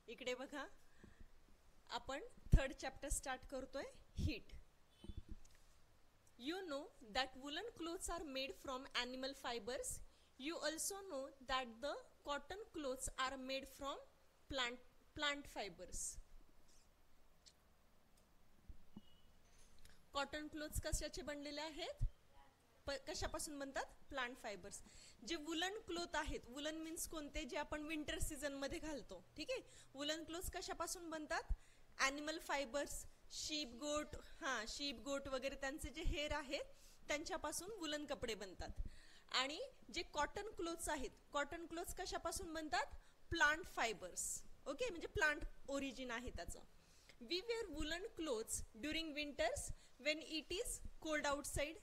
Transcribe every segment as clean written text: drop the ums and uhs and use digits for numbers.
इकडे बघा, आपण थर्ड चॅप्टर स्टार्ट करतोय, heat. You know that woolen clothes are made from animal fibers. You also know that the cotton clothes are made from plant fibers. Cotton clothes कशाचे बनलेले आहेत? कशापासून बनतात? Plant fibres. जे वुलन क्लोथ आहेत, woollen means कोणते? जे आपण विंटर सीझन मध्ये घालतो. ठीक आहे. वुलन क्लोथ्स कशापासून बनतात? ॲनिमल फायबर्स, शीप गोट वगैरे त्यांचे जे हेअर आहेत त्यांच्यापासून वुलन कपडे बनतात. आणि जे कॉटन क्लोथ्स आहेत, कॉटन क्लोथ्स कशापासून बनतात? Plant fibres. ओके, म्हणजे प्लांट ओरिजिन आहे त्याचं. We wear woollen clothes during winters when it is cold outside.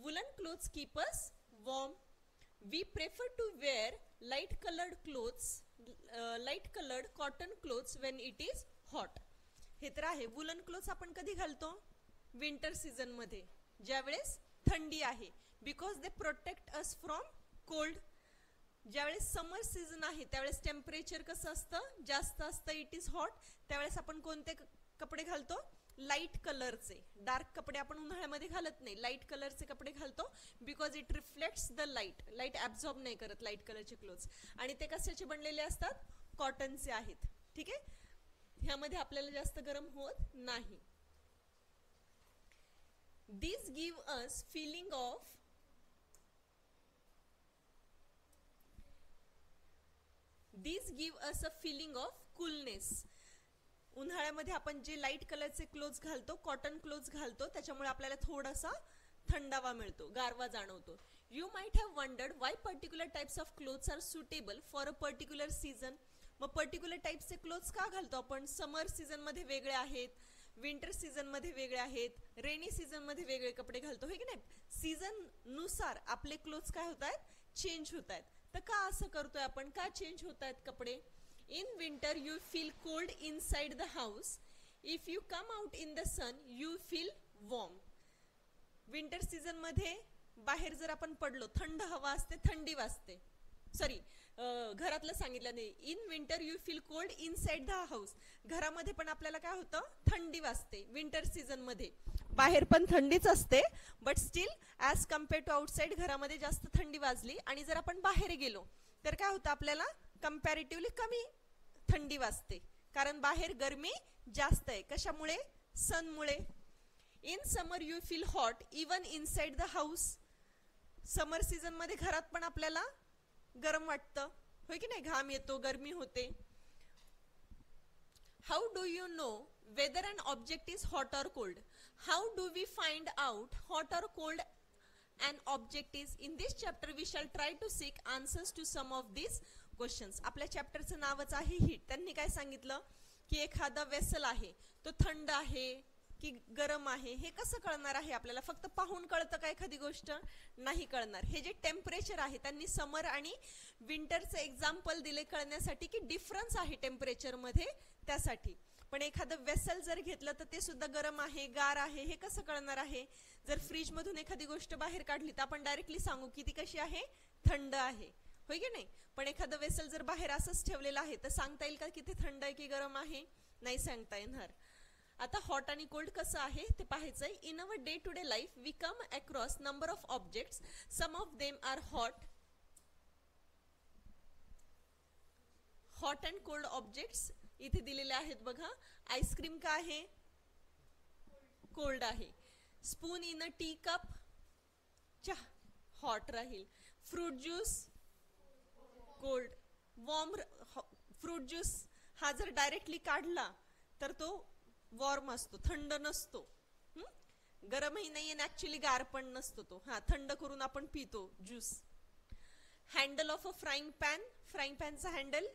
Woolen clothes keep us warm. We prefer to wear light colored cotton clothes when it is hot. हे तर आहे. Woollen clothes आपण कधी घालतो? Winter season मध्ये, ज्यावेळेस थंडी आहे. Because they protect us from cold. ज्यावेळेस समर सीझन आहे त्यावेळेस टेम्परेचर कसं असतं? जास्त असतं. It is hot. त्यावेळेस आपण कोणते कपडे घालतो? लाईट कलरचे. डार्क कपडे आपण उन्हाळ्यामध्ये घालत नाही, लाईट कलरचे कपडे घालतो. Because it reflects the light absorb नाही करत लाईट कलरचे क्लोथ्स. आणि ते कशाचे बनलेले असतात? कॉटनचे आहेत. ठीक आहे. ह्यामध्ये आपल्याला जास्त गरम होत नाही. This give us feeling a feeling of coolness. उन्हाळ्यामध्ये आपण जे लाईट कलरचे क्लोथ्स घालतो, कॉटन क्लोथ्स घालतो, त्याच्यामुळे आपल्याला थोडासा थंडावा मिळतो, गारवा जाणवतो. You might have wondered why particular types of clothes are suitable for a particular season. मग पर्टिक्युलर टाइप्सचे क्लोथ्स का घालतो आपण? समर सीझन मध्ये वेगळे आहेत, विंटर सीझन मध्ये वेगळे आहेत, रेनी सीझन मध्ये वेगळे कपडे घालतो, हे की नाही? सीझन नुसार आपले क्लोथ्स काय होत आहेत? चेंज होत आहेत. तर का असं करतोय आपण? का चेंज होत आहेत कपडे? In winter you feel cold inside the house. If you come out in the sun you feel warm. Winter season मध्ये बाहेर जर आपण पडलो, थंड हवा असते, थंडी वाजते. सॉरी, घरातलं सांगितलं नाही. In winter you feel cold inside the house. घरामध्ये पण आपल्याला काय होतं? थंडी वाजते. विंटर सीझन मध्ये बाहेर पण थंडीच असते, but still as compare to outside घरामध्ये जास्त थंडी वाजली. आणि जर आपण बाहेर गेलो तर काय होतं? आपल्याला कम्पॅरेटिव्हली कमी थंडी वाजते, कारण बाहेर गरमी जास्त आहे. कशामुळे? सनमुळे. In summer you feel hot even inside the house. Summer season मध्ये घरात पण आपल्याला गरम वाटतं, होय की नाही? घाम येतो, गरमी होते. How do you know whether an object is hot or cold? How do we find out hot or cold an object is? In this chapter we shall try to seek answers to some of these questions. आपल्या चॅप्टरचं नावच आहे heat. त्यांनी काय सांगितलं की एखादा vessel आहे, तो थंड आहे की गरम आहे हे कसं कळणार आहे आपल्याला? फक्त पाहून कळतं का एखादी गोष्ट? नाही कळणार. हे जे टेम्परेचर आहे, त्यांनी समर आणि विंटरचं एक्झाम्पल दिले कळण्यासाठी की डिफरन्स आहे टेम्परेचर मध्ये, त्यासाठी. पण एखादं वेसल जर घेतलं तर ते सुद्धा गरम आहे, गार आहे, हे कसं कळणार आहे? जर फ्रीज मधून एखादी गोष्ट बाहेर काढली तर आपण डायरेक्टली सांगू की ती कशी आहे? थंड आहे, होय की नाही? पण एखादं वेसल जर बाहेर असंच ठेवलेलं आहे तर सांगता येईल का की ते थंड आहे की गरम आहे? नाही सांगता येणार. आता हॉट आणि कोल्ड कसं आहे ते पाहायचंय. In our day to day life we come across number of objects. Some of them are hot and cold objects. इथे दिलेले आहेत बघा. आईस्क्रीम का आहे? कोल्ड आहे. Spoon in a tea cup, चहा हॉट राहील. Fruit juice cold. Warm fruit juice हा जर डायरेक्टली काढला तर तो वॉर्म असतो, थंड नसतो. गरमही नाही आणि ऍक्च्युली गार पण नसतो तो. थंड करून आपण पितो juice. Handle of a frying pan. Frying पॅनचा हँडल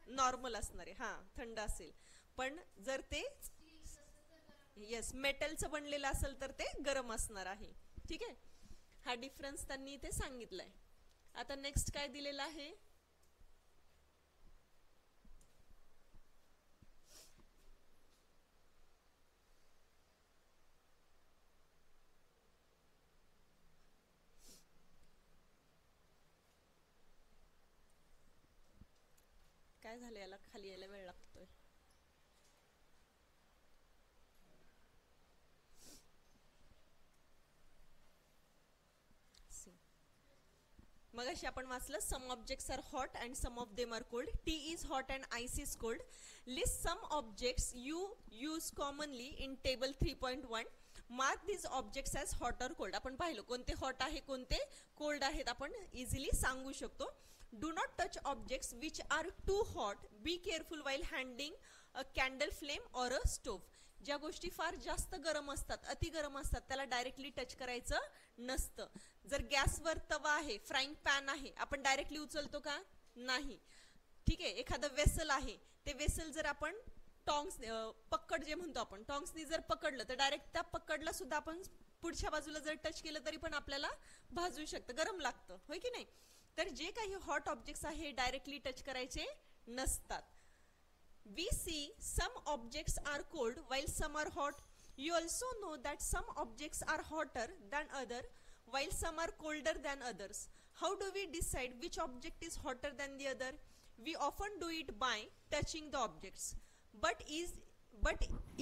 नॉर्मल असणार आहे, थंड असेल. पण जर ते मेटलचं बनलेलं असेल तर ते गरम असणार आहे. ठीक आहे. हा डिफरन्स त्यांनी इथे सांगितलाय. आता नेक्स्ट काय दिलेलं आहे? काय झालं, याला खाली यायला वेळ लागतोय. मगाशी आपण वाचलं some objects are hot and some of them are cold. Tea is hot and ice is cold. List some objects you use commonly in table 3.1. Mark this objects as hot or cold. आपण पाहिलं कोणते hot आहे कोणते cold आहेत आपण easily सांगू शकतो. Do not touch objects which are too hot. Be careful while handling a candle flame or a stove. ज्या गोष्टी फार जास्त गरम असतात, अति गरम असतात, त्याला डायरेक्टली टच करायचं नसतं. जर गॅसवर तवा आहे, फ्राईंग पॅन आहे, आपण डायरेक्टली उचलतो का? नाही. ठीक आहे. एखादं वेसल आहे, ते वेसल जर आपण टॉंग्स पकड जे म्हणतो आपण टॉंग्सनी जर पकडलं तर डायरेक्ट त्या पकडला सुद्धा आपण पुढच्या बाजूला जर टच केलं तरी पण आपल्याला भाजू शकतं, गरम लागतं, होय की नाही. तर जे काही हॉट ऑब्जेक्ट्स आहे डायरेक्टली टच करायचे नसतात. We see some objects are cold while some are hot. You also know that some objects are hotter than other while some are colder than others. How do we decide which object is hotter than the other? We often do it by touching the objects. But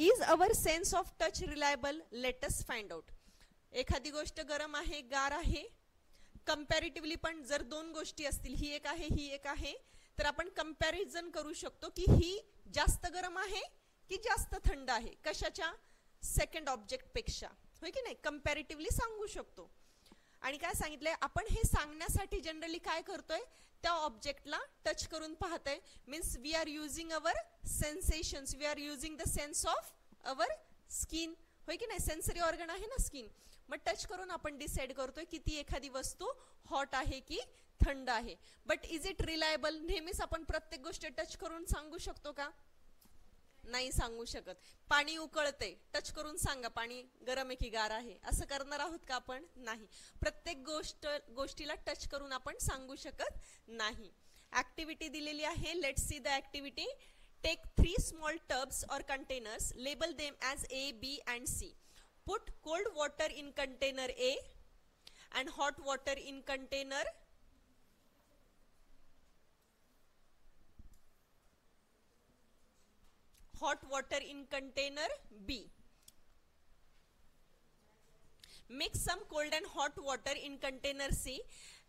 is our sense of touch reliable? Let us find out. एखादी गोष्ट गरम आहे, गार आहे. Comparatively पण जर दोन गोष्टी असतील, ही एक आहे ही एक आहे, तर आपण कंपॅरिझन करू शकतो की ही जास्त गरम आहे की जास्त थंड आहे, कशाच्या? सेकंड ऑब्जेक्ट पेक्षा, होय की नाही. कंपॅरेटिव्हली सांगू शकतो. आणि काय सांगितलंय आपण, हे सांगण्यासाठी जनरली काय करतोय, त्या ऑब्जेक्टला टच करून पाहतोय. Means we are using our sensations, we are using the sense of our skin, होय की नाही. सेन्सरी ऑर्गन आहे ना स्किन. मग टच करून आपण डिसाइड करतोय की ती एखादी वस्तू हॉट आहे की थंड आहे. But is it reliable? नेहमीच आपण प्रत्येक गोष्ट टच करून सांगू शकतो का? नाही सांगू शकत. पाणी उकळते, टच करून सांगा पाणी गरम आहे की गार आहे, असं करणार आहोत का आपण? नाही. प्रत्येक गोष्टीला टच करून आपण सांगू शकत नाही. ऍक्टिव्हिटी दिलेली आहे. Let's see the activity. Take 3 small tubs or containers, label them as A, B and C. Put cold water in container A and hot water in container B. Mix some cold and hot water in container C.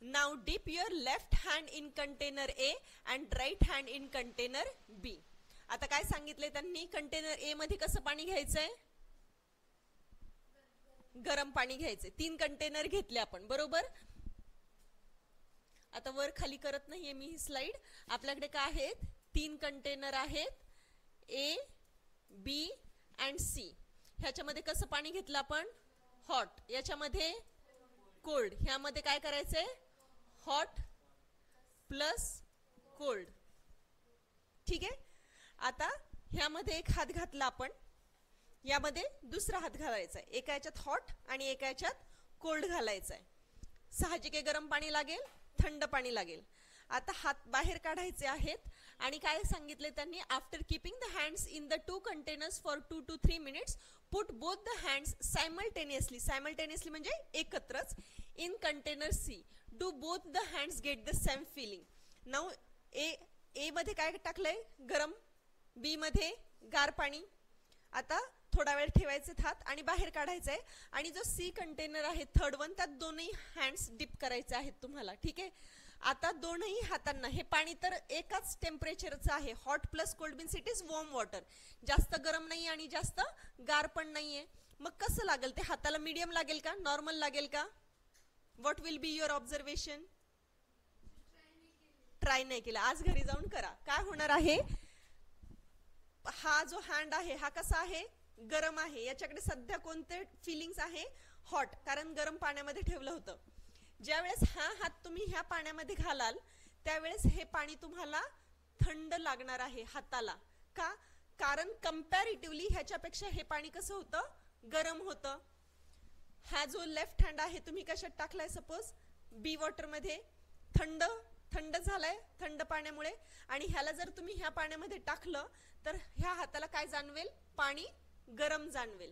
Now dip your left hand in container A and right hand in container B. आता काय सांगितले त्यांनी, container A मध्ये कसं पाणी घ्यायचंय? गरम पाणी घ्यायचे. 3 कंटेनर घेतले आपण, बरोबर. आता वर खाली करत नाहीये मी ही स्लाइड. आपल्याकडे काय आहेत? 3 कंटेनर आहेत, ए, बी अँड सी. ह्याच्यामध्ये कसं पाणी घेतलं आपण? हॉट. याच्यामध्ये कोल्ड. ह्यामध्ये काय करायचंय? Hot plus cold. ठीक आहे. आता ह्यामध्ये एक हात घातला आपण, यामध्ये दुसरा हात घालायचा आहे. एका याच्यात हॉट आणि एका याच्यात कोल्ड घालायचा आहे. साहजिक आहे, गरम पाणी लागेल, थंड पाणी लागेल. आता हात बाहेर काढायचे आहेत आणि काय सांगितले त्यांनी, after keeping the hands in the 2 containers for 2 to 3 minutes, put both the hands simultaneously. Simultaneously म्हणजे एकत्रच. In container C, do both the hands get the same feeling. Now A मध्ये काय टाकलंय? गरम. बी मध्ये गार पाणी. आता थोडा वेळ ठेवायचे हात आणि बाहेर काढायचे आहे. आणि जो सी कंटेनर आहे थर्ड वन, त्यात दोन्ही हँड्स डिप करायचे आहेत तुम्हाला. ठीक आहे. आता दोनही हातांना, हे पाणी तर एकाच टेम्परेचरचं आहे, hot plus cold means it is warm water. जास्त गरम नाही आणि जास्त गार पण नाहीये. मग कसं लागेल ते? हाताला मीडियम लागेल का, नॉर्मल लागेल का? What will be your observation? Try नाही केलं, आज घरी जाऊन करा. काय होणार आहे? हा जो हँड आहे हा कसा आहे? गरम आहे. याच्याकडे सध्या कोणते फिलिंग्स आहे? हॉट, कारण गरम पाण्यामध्ये ठेवलं होतं. ज्यावेळेस हा हात तुम्ही ह्या पाण्यामध्ये घालाल त्यावेळेस हे पाणी तुम्हाला थंड लागणार आहे हाताला. का? कारण कंपॅरेटिव्हली ह्याच्यापेक्षा हे पाणी कसं होतं? गरम होतं. हा जो लेफ्ट हँड आहे तुम्ही कशात टाकलाय? सपोज बी वॉटर मध्ये. थंड झालाय थंड पाण्यामुळे. आणि ह्याला जर तुम्ही ह्या पाण्यामध्ये टाकलं तर ह्या हाताला काय जाणवेल? पाणी गरम जाणवेल.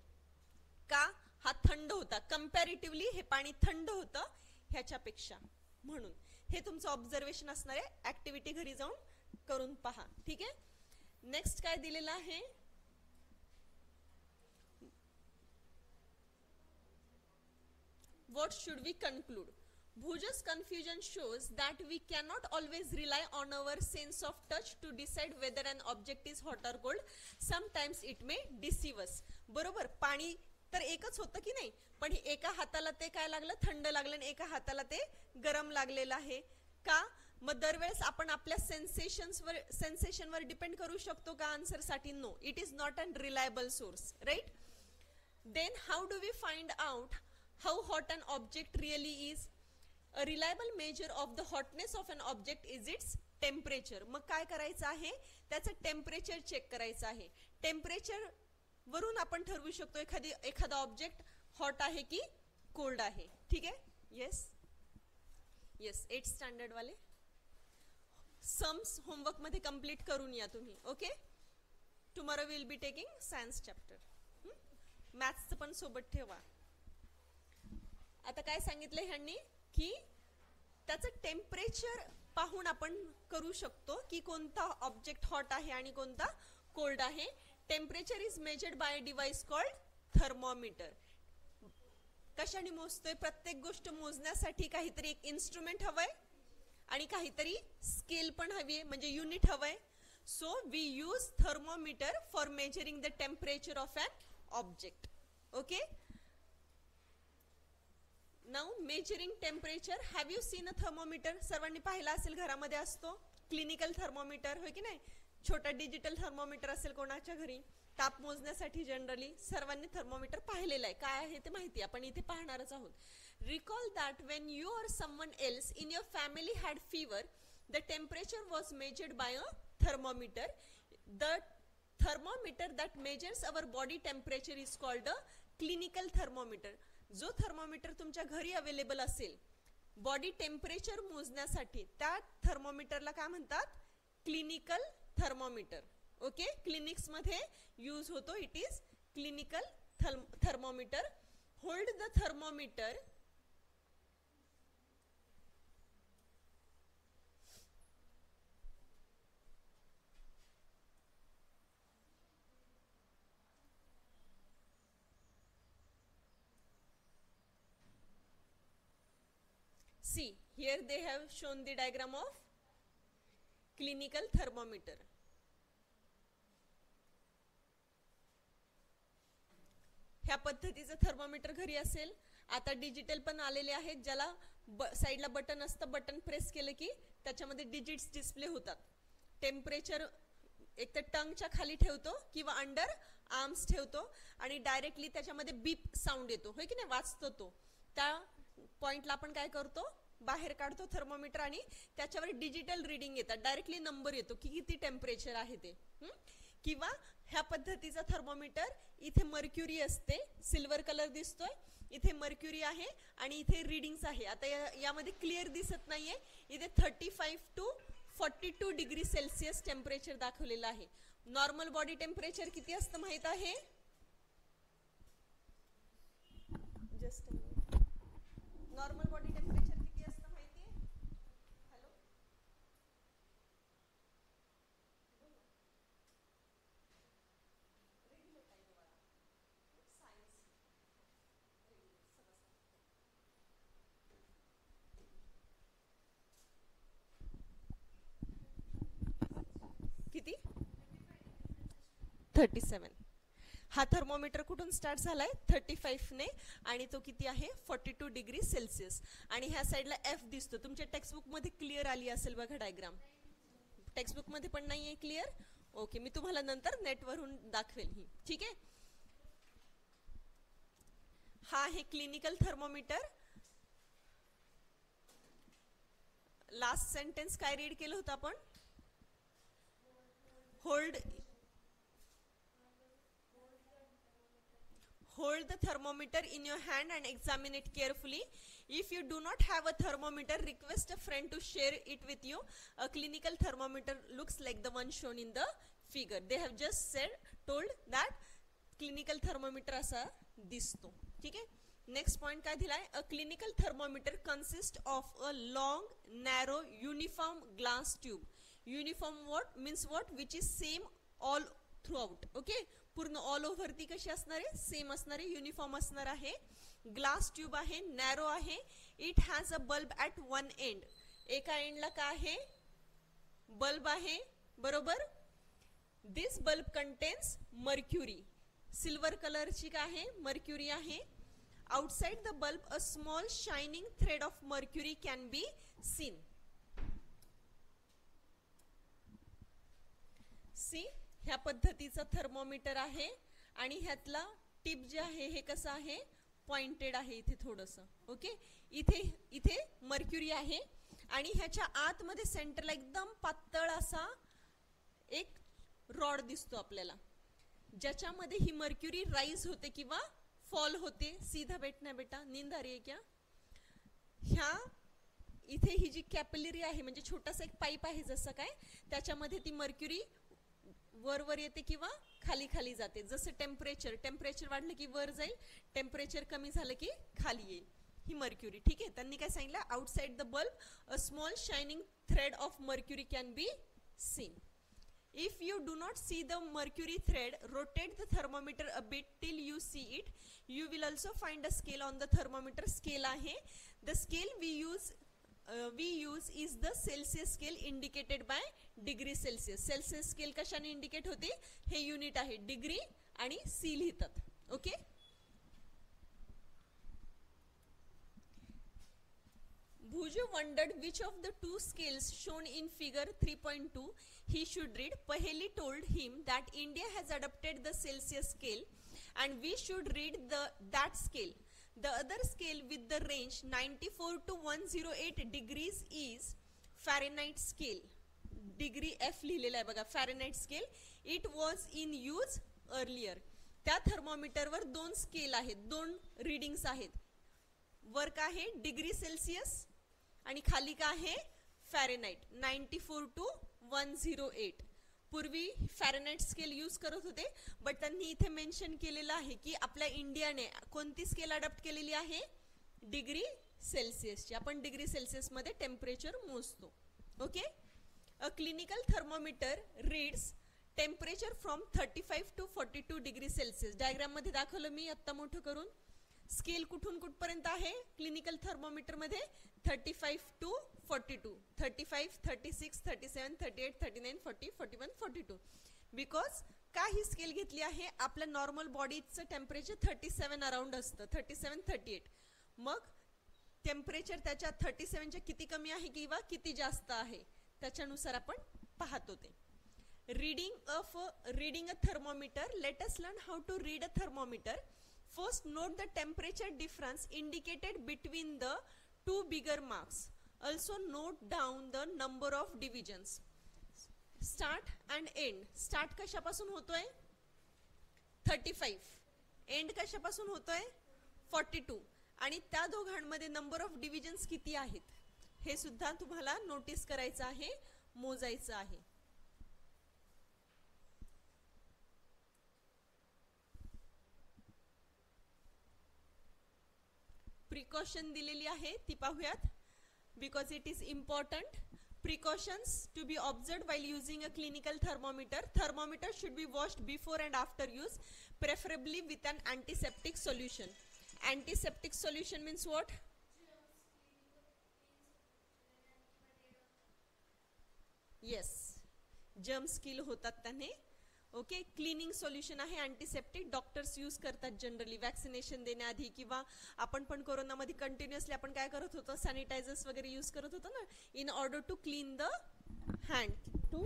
का? हा थंड होता. कंपॅरेटिव्हली हे पाणी थंड होतं ह्याच्यापेक्षा. म्हणून हे तुमचं ऑब्झर्वेशन असणार आहे. ऍक्टिव्हिटी घरी जाऊन करून पहा. ठीक आहे. नेक्स्ट काय दिलेलं आहे, what should we conclude? Bhuja's confusion shows that we cannot always rely on our sense of touch to decide whether an object is hot or cold. Sometimes it may deceive us. बरोबर, पाणी तर एकच होतं की नाही, पण एका हाताला ते काय लागलं, थंड लागलं, आणि एका हाताला ते गरम लागलेलं आहे का? मग दरवेळेस आपण आपल्या सेन्सेशनवर डिपेंड करू शकतो का? आन्सर साठी no, it is not a reliable source, right? Then how do we find out how hot an object really is? A reliable measure of the hotness of an object is its temperature. मग काय करायचं आहे, त्याचं temperature check करायचं आहे. Temperature वरून आपण ठरवू शकतो एखादा ऑब्जेक्ट हॉट आहे की कोल्ड आहे. ठीक आहे. येस येस, 8th स्टँडर्ड वाले सम्स होमवर्क मध्ये कंप्लीट करून या तुम्ही. Okay, tomorrow will be taking science chapter. मॅथ्सचं पण सोबत ठेवा. आता काय सांगितलं ह्यांनी की त्याचं टेम्परेचर पाहून आपण करू शकतो की कोणता ऑब्जेक्ट हॉट आहे आणि कोणता कोल्ड आहे. Temperature is measured by a device called thermometer. कशाने मोजतोय? प्रत्येक गोष्ट मोजण्यासाठी काहीतरी एक इन्स्ट्रुमेंट हवंय आणि काहीतरी स्केल पण हवी आहे, म्हणजे युनिट हवंय. So we use thermometer for measuring the temperature of an object. Okay, now measuring temperature. Have you seen a thermometer? सर्वांनी पाहिला असेल, घरामध्ये असतो क्लिनिकल थर्मोमीटर, होय की नाही? छोटा डिजिटल थर्मोमीटर असेल कोणाच्या घरी, ताप मोजण्यासाठी. जनरली सर्वांनी थर्मोमीटर पाहिलेला आहे. काय आहे ते माहिती, आपण इथे पाहणारच आहोत. Recall that when you or someone else in your family had fever, the temperature was measured by a thermometer. The thermometer that measures our body temperature is called a clinical thermometer. जो thermometer तुमच्या घरी available असेल body temperature मोजण्यासाठी, त्या थर्मोमीटरला काय म्हणतात? Clinical thermometer. Okay, clinics मध्ये use होतो. It is clinical thermometer. Hold the thermometer See, here they have shown the diagram of clinical thermometer. ह्या पद्धतीचं थर्मोमीटर घरी असेल. आता डिजिटल पण आलेले आहेत, ज्याला साइडला बटन असतं, बटन प्रेस केलं की त्याच्यामध्ये डिजिट्स डिस्प्ले होतात. टेम्परेचर एक तर टंगच्या खाली ठेवतो किंवा अंडर आर्म्स ठेवतो आणि डायरेक्टली त्याच्यामध्ये बीप साऊंड येतो, होय की नाही? वाजतो तो. त्या पॉइंटला आपण काय करतो, बाहेर काढतो थर्मोमीटर आणि त्याच्यावर डिजिटल रीडिंग येतात, डायरेक्टली नंबर येतो की किती टेम्परेचर आहे ते. किंवा ह्या पद्धतीचा थर्मोमीटर, इथे मर्क्युरी असते, सिल्वर कलर दिसतोय, इथे मर्क्युरी आहे आणि इथे रीडिंग्स आहे. आता यामध्ये क्लिअर दिसत नाहीये, इथे 35 to 42 डिग्री सेल्सिअस टेम्परेचर दाखवलेलं आहे. नॉर्मल बॉडी टेम्परेचर किती असतं माहित आहे? जस्ट नॉर्मल बॉडी टेम्परेचर किती असतं माहिती आहे? हॅलो, किती? 37. हा थर्मोमीटर कुठून स्टार्ट झालाय? 35 ने, आणि तो किती आहे? 42 डिग्री सेल्सिअस. आणि ह्या साइडला एफ दिसतो. तुमच्या टेक्स्टबुक मध्ये क्लिअर आली असेल बघा डायग्राम. टेक्स्टबुक मध्ये पण नाहीये क्लिअर? ओके, मी तुम्हाला नंतर नेटवरून दाखवेल ही. ठीक आहे. हा आहे क्लिनिकल थर्मोमीटर. लास्ट सेंटेन्स काय रीड केलं होतं आपण? Hold the thermometer in your hand and examine it carefully. If you do not have a thermometer, request a friend to share it with you. A clinical thermometer looks like the one shown in the figure. They have just told that clinical thermometer असा दिसतो. ठीक आहे. Next point काय दिलाय? A clinical thermometer consist of a long narrow uniform glass tube uniform what means what which is same all through out. Okay, पूर्ण all over ती कशी असणार आहे, सेम असणार आहे, युनिफॉर्म असणार आहे. ग्लास ट्यूब आहे, नॅरो आहे. It has a bulb at one end. एका एंडला काय आहे, बल्ब आहे, बरोबर. This bulb contains mercury. Silver कलरची काय आहे, मर्क्युरी आहे. Outside the bulb a small shining thread of mercury can be seen. See, ह्या पद्धतीचा थर्मोमीटर आहे आणि ह्यातला टिप जे आहे हे कसं आहे, पॉइंटेड आहे इथे थोडंसं. ओके, इथे इथे मर्क्युरी आहे आणि ह्याच्या आतमध्ये सेंटरला एकदम पातळ असा एक रॉड दिसतो आपल्याला, ज्याच्यामध्ये ही मर्क्युरी राइज होते किंवा फॉल होते. सीधा बैठना बेटा, नींद आ रही है क्या. ह्या इथे ही जी कॅपिलरी आहे म्हणजे छोटासा एक पाईप आहे जसं काय, त्याच्यामध्ये ती मर्क्युरी वर वर येते किंवा खाली खाली जाते. जसं टेम्परेचर वाढलं की वर जाईल, टेम्परेचर कमी झालं की खाली येईल ही मर्क्युरी. ठीक आहे, त्यांनी काय सांगितलं, outside the bulb a small shining thread of mercury can be scene. If you do not see the mercury thread, rotate the thermometer a bit till you see it. You will also find a scale on the thermometer. Scale आहे. The scale we use is the Celsius scale indicated by degree Celsius. Celsius scale कशाने indicate होते, हे unit आहे, degree आणि C लिहितात. Okay, Bhuju wondered which of the two scales shown in figure 3.2 he should read. Paheli told him that India has adopted the Celsius scale and we should read that scale. The other scale with the range 94 to 108 degrees is Fahrenheit scale. Degree F लिहिलेला आहे बघा, Fahrenheit scale. It was in use earlier. त्या थर्मोमीटरवर दोन scale आहेत, दोन readings आहेत. वर का आहे डिग्री सेल्सियस आणि खाली का आहे फॅरेनहाइट 94 to 108. पूर्वी फॅरेनहाइट स्केल यूज करत होते, बट त्यांनी इथे मेन्शन केलेलं आहे की आपल्या इंडियाने कोणती स्केल अडॉप्ट केलेली आहे, डिग्री सेल्सियसची. आपण डिग्री सेल्सियस मध्ये टेम्परेचर मोजतो. Okay, a clinical thermometer reads temperature from 35 to 42 degree Celsius. Diagram मध्ये दाखवलं मी आत्ता मोठं करून. स्केल कुठून कुठपर्यंत आहे क्लिनिकल थर्मोमीटर मध्ये, 35 to 42, 35, 36, 37, 38, 39, 40, 41, 42. बिकॉज का ही स्केल घेतली आहे, आपल्या नॉर्मल बॉडीचं टेम्परेचर 37 अराउंड असतं, 37, 38. मग टेम्परेचर त्याच्या 37 च्या किती कमी आहे किंवा किती जास्त आहे त्याच्यानुसार आपण पाहत होते. Reading a thermometer. Let us learn how to read a thermometer. First, note the temperature difference indicated between the two bigger marks. Also note down the number of divisions. Start and end. Start कशापासून होतोय 35, end कशापासून होतोय 42, आणि त्या दोघांमध्ये number of divisions किती आहेत हे सुद्धा तुम्हाला नोटीस करायचं आहे, मोजायचं आहे. प्रिकॉशन दिलेली आहे ती पाहूयात, because it is important. Precautions to be observed while using a clinical thermometer. Thermometer should be washed before and after use, preferably with an antiseptic solution. Antiseptic solution means what? Yes, germs kill होतात त्याने. Okay, cleaning solution आहे antiseptic. Doctors use करतात generally vaccination देण्याआधी, किंवा आपण पण कोरोनामध्ये continuously आपण काय करत होतो, सॅनिटायझर्स वगैरे यूज करत होतो ना, in order to clean the hand, to